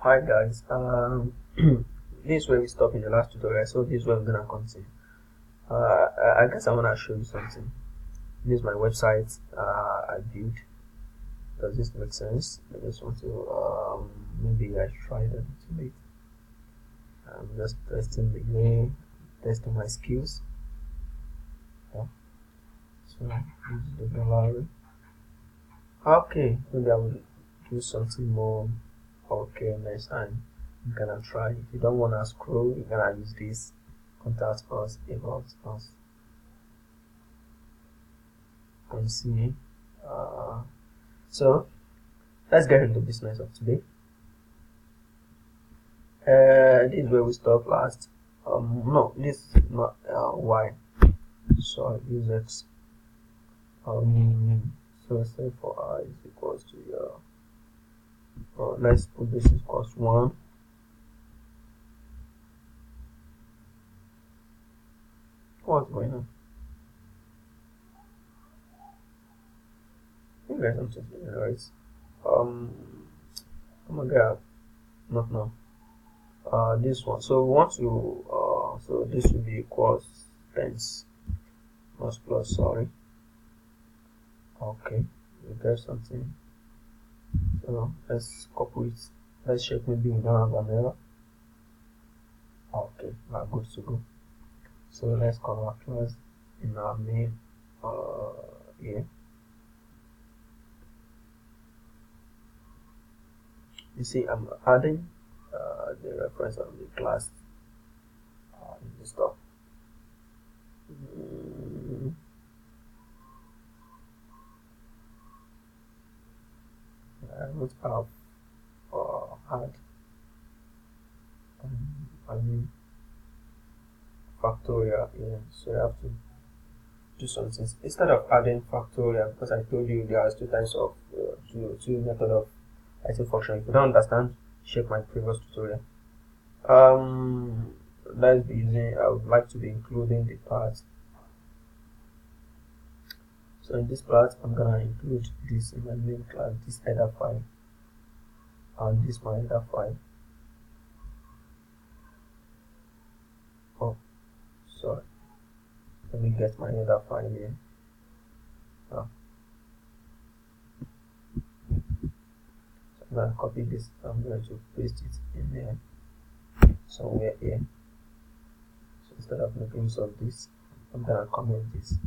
Hi guys, this is where we stopped in the last tutorial, so this is where we're gonna continue. I guess I wanna show you something. This is my website I built. Does this make sense? I just want to maybe I tried a little bit. I'm just testing the game, testing my skills. Yeah. So this is the gallery. Okay, maybe I will do something more. Okay, next time I'm gonna try. If you don't wanna scroll, you're gonna use this. Contact us about us. You can see. So let's get into business of today. This is where we stopped last. No, this is not y. So use x. So say for I is equals to let's put this equals 1. What's going on? You guys don't change it, right? Oh my god, not now. This one. So we want to so this will be equals tens plus sorry. Okay, we get something. So let's copy it. Let's check maybe we don't have an error. Okay, we're good to go. So let's call our class in our main here. You see, I'm adding the reference of the class in the stuff. I would have had factorial here, so you have to do something instead of adding factorial, because I told you there are two types of two method of writing function. If you don't understand, check my previous tutorial. Let's be using, I would like to be including the part. So in this part I'm gonna include this in my main class, this header file, and this my header file. Oh, sorry, let me get my header file here. So I'm gonna copy this, I'm going to paste it in there somewhere here. So instead of making use of this, I'm gonna comment this.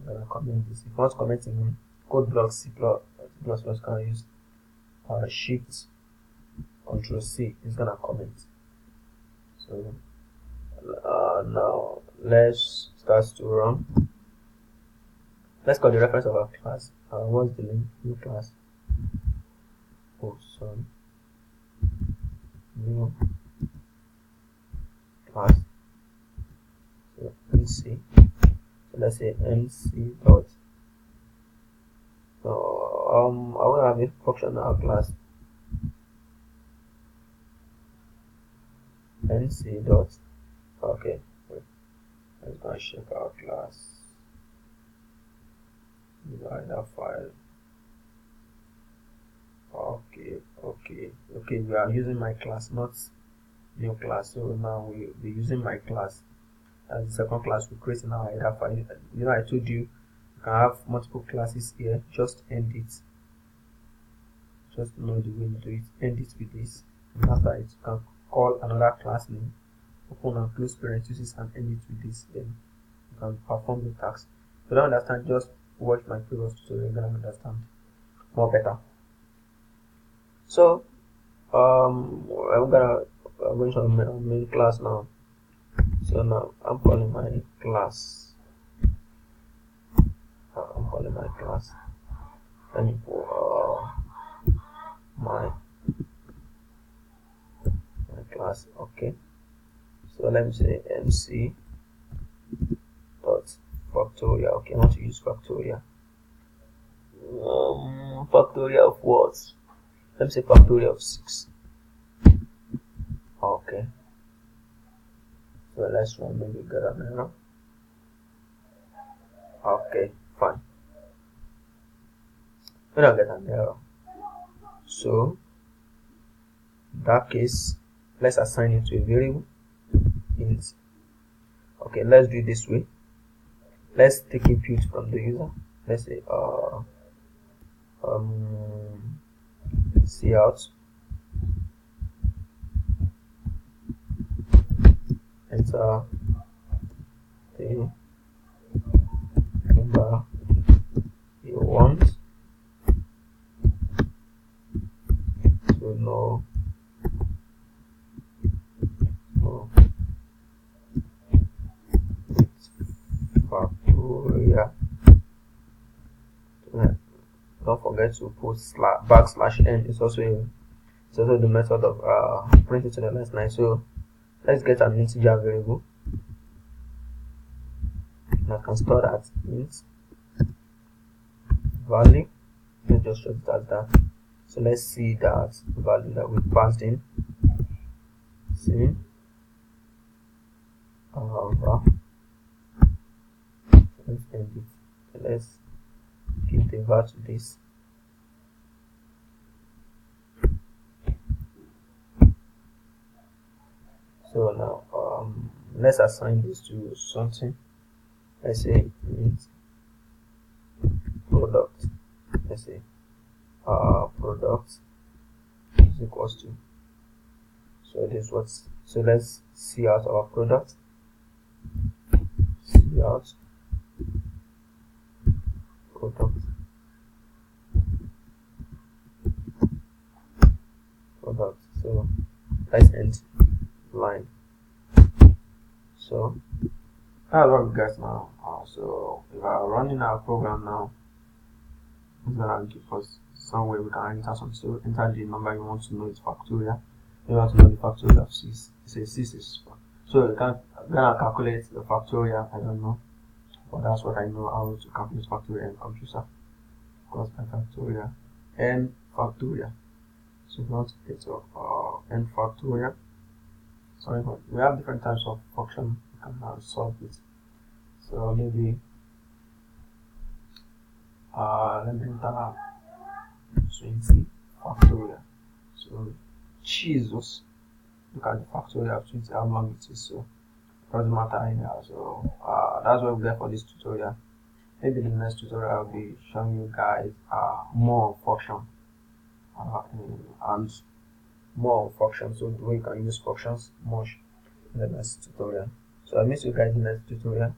I'm gonna comment this. If you want to comment in code block C++, can use Shift Control C. It's gonna comment. So now let's start to run. Let's call the reference of our class. What's the name? New class. Oh, sorry. New class. So MC. So let's say MC dot. So I will have a functional class. MC dot. Okay. Wait. Let's go and check our class. Designer file. Okay. We are using my class, not new class. So now we'll be using my class as the second class we create in our header file. You know, I told you can have multiple classes here. Just end it. Just know the way you do it. End it with this, and after it, you can call another class name, open and close parentheses, and end it with this. Then you can perform the task. If you don't understand, just watch my previous tutorial. You're gonna understand more better. So I'm going to my main class now. So now I'm calling my class. Let me put my class. Okay. So let me say MC dot factorial. Okay, I want to use factorial. Factorial of what? Let me say factorial of 6. Okay. So let's run, maybe get an error. Okay, fine. We don't get an error. So that case, let's assign it to a variable int. Okay, let's do it this way. Let's take input from the user. Let's say cout, enter the number you want to know. Factorial. Don't forget to put \n. It's also the method of printing to the next line. So let's get an integer variable, and I can store that int value. Let's just show it as that. So let's see that value that we passed in. See, let's end it. So let's give the var to this. So now let's assign this to something. Let's say int product. Let's say product is equals to, so this is what's, so let's see out our product, see out product, so let's end line. So that's what we got now. So if I'm running our program now, it's gonna give us some way we can enter some. So enter the number you want to know, it's factorial. You want to know the factorial of 6. Say 6 is, so you can gonna calculate the factorial. I don't know, but that's what I know how to calculate factorial in computer. Because by factorial, n factorial. So not it's n factorial. Sorry, but we have different types of function we can solve it. So maybe let me enter 20 factorial. So Jesus, look at the factorial of 20, how long it is. So it doesn't matter anyhow. So that's what we get for this tutorial. Maybe the next tutorial I'll be showing you guys more function and more functions, so the way you can use functions much in the next tutorial. So I'll meet you guys in the next tutorial.